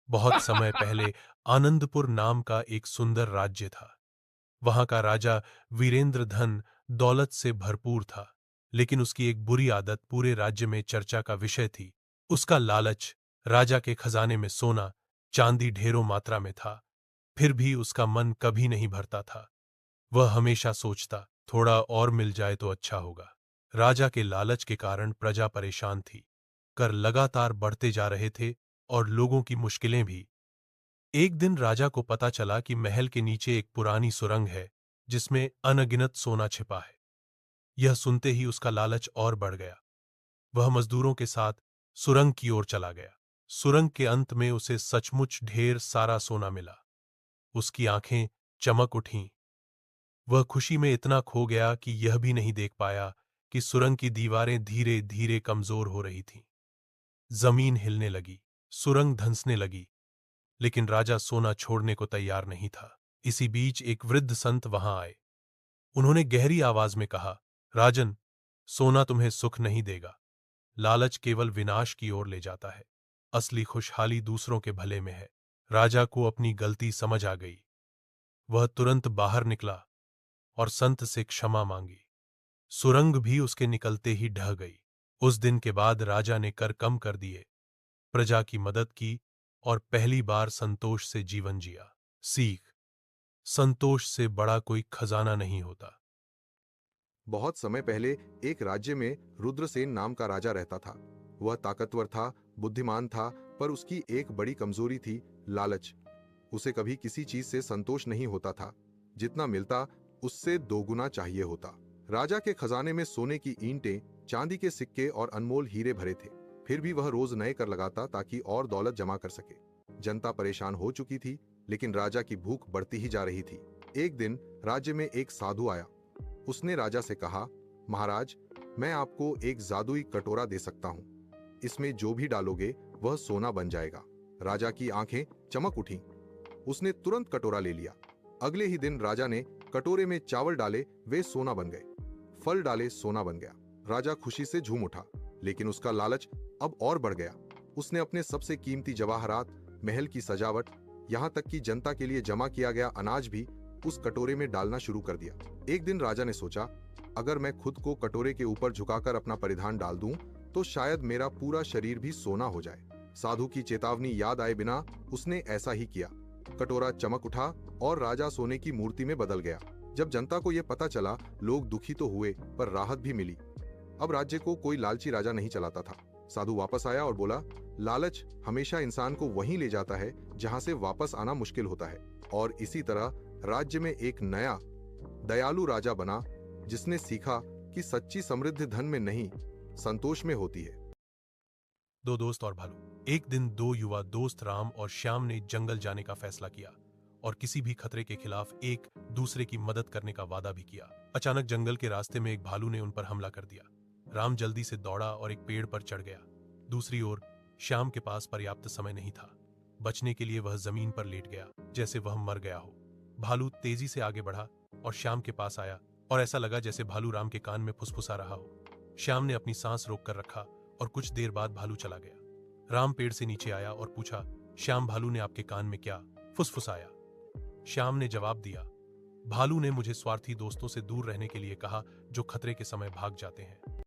बहुत समय पहले आनंदपुर नाम का एक सुंदर राज्य था। वहां का राजा वीरेंद्र धन दौलत से भरपूर था, लेकिन उसकी एक बुरी आदत पूरे राज्य में चर्चा का विषय थी। उसका लालच। राजा के खजाने में सोना चांदी ढेरों मात्रा में था, फिर भी उसका मन कभी नहीं भरता था। वह हमेशा सोचता, थोड़ा और मिल जाए तो अच्छा होगा। राजा के लालच के कारण प्रजा परेशान थी। कर लगातार बढ़ते जा रहे थे और लोगों की मुश्किलें भी। एक दिन राजा को पता चला कि महल के नीचे एक पुरानी सुरंग है, जिसमें अनगिनत सोना छिपा है। यह सुनते ही उसका लालच और बढ़ गया। वह मजदूरों के साथ सुरंग की ओर चला गया। सुरंग के अंत में उसे सचमुच ढेर सारा सोना मिला। उसकी आंखें चमक उठीं। वह खुशी में इतना खो गया कि यह भी नहीं देख पाया कि सुरंग की दीवारें धीरे धीरे कमजोर हो रही थीं। जमीन हिलने लगी, सुरंग धंसने लगी, लेकिन राजा सोना छोड़ने को तैयार नहीं था। इसी बीच एक वृद्ध संत वहां आए। उन्होंने गहरी आवाज में कहा, राजन, सोना तुम्हें सुख नहीं देगा। लालच केवल विनाश की ओर ले जाता है। असली खुशहाली दूसरों के भले में है। राजा को अपनी गलती समझ आ गई। वह तुरंत बाहर निकला और संत से क्षमा मांगी। सुरंग भी उसके निकलते ही ढह गई। उस दिन के बाद राजा ने कर कम कर दिए, प्रजा की मदद की और पहली बार संतोष से जीवन जिया। सीख: संतोष से बड़ा कोई खजाना नहीं होता। बहुत समय पहले एक राज्य में रुद्रसेन नाम का राजा रहता था। वह ताकतवर था, बुद्धिमान था, पर उसकी एक बड़ी कमजोरी थी, लालच। उसे कभी किसी चीज से संतोष नहीं होता था। जितना मिलता उससे दोगुना चाहिए होता। राजा के खजाने में सोने की ईंटें, चांदी के सिक्के और अनमोल हीरे भरे थे। फिर भी वह रोज नए कर लगाता ताकि और दौलत जमा कर सके। जनता परेशान हो चुकी थी, लेकिन राजा की भूख बढ़ती ही जा रही थी। एक दिन राज्य में एक साधु आया। उसने राजा से कहा, महाराज, मैं आपको एक जादुई कटोरा दे सकता हूँ। इसमें जो भी डालोगे वह सोना बन जाएगा। राजा की आंखें चमक उठीं। उसने तुरंत कटोरा ले लिया। अगले ही दिन राजा ने कटोरे में चावल डाले, वे सोना बन गए। फल डाले, सोना बन गया। राजा खुशी से झूम उठा, लेकिन उसका लालच अब और बढ़ गया। उसने अपने सबसे कीमती जवाहरात, महल की सजावट, यहाँ तक कि जनता के लिए जमा किया गया अनाज भी उस कटोरे में डालना शुरू कर दिया। एक दिन राजा ने सोचा, अगर मैं खुद को कटोरे के ऊपर झुकाकर अपना परिधान डाल दूं, तो शायद मेरा पूरा शरीर भी सोना हो जाए। साधु की चेतावनी याद आए बिना उसने ऐसा ही किया। कटोरा चमक उठा और राजा सोने की मूर्ति में बदल गया। जब जनता को यह पता चला, लोग दुखी तो हुए, पर राहत भी मिली। अब राज्य को कोई लालची राजा नहीं चलाता था। साधु वापस आया और बोला, लालच हमेशा इंसान को वहीं ले जाता है जहां से वापस आना मुश्किल होता है। और इसी तरह राज्य में एक नया दयालु राजा बना, जिसने सीखा कि सच्ची समृद्धि धन में नहीं, संतोष में होती है। दो दोस्त और भालू। एक दिन दो युवा दोस्त राम और श्याम ने जंगल जाने का फैसला किया और किसी भी खतरे के खिलाफ एक दूसरे की मदद करने का वादा भी किया। अचानक जंगल के रास्ते में एक भालू ने उन पर हमला कर दिया। राम जल्दी से दौड़ा और एक पेड़ पर चढ़ गया। दूसरी ओर श्याम के पास पर्याप्त समय नहीं था। बचने के लिए वह जमीन पर लेट गया, जैसे वह मर गया हो। भालू तेजी से आगे बढ़ा और श्याम के पास आया और ऐसा लगा जैसे भालू राम के कान में फुसफुसा रहा हो। श्याम ने अपनी सांस रोक कर रखा और कुछ देर बाद भालू चला गया। राम पेड़ से नीचे आया और पूछा, श्याम, भालू ने आपके कान में क्या फुसफुसाया? श्याम ने जवाब दिया, भालू ने मुझे स्वार्थी दोस्तों से दूर रहने के लिए कहा, जो खतरे के समय भाग जाते हैं।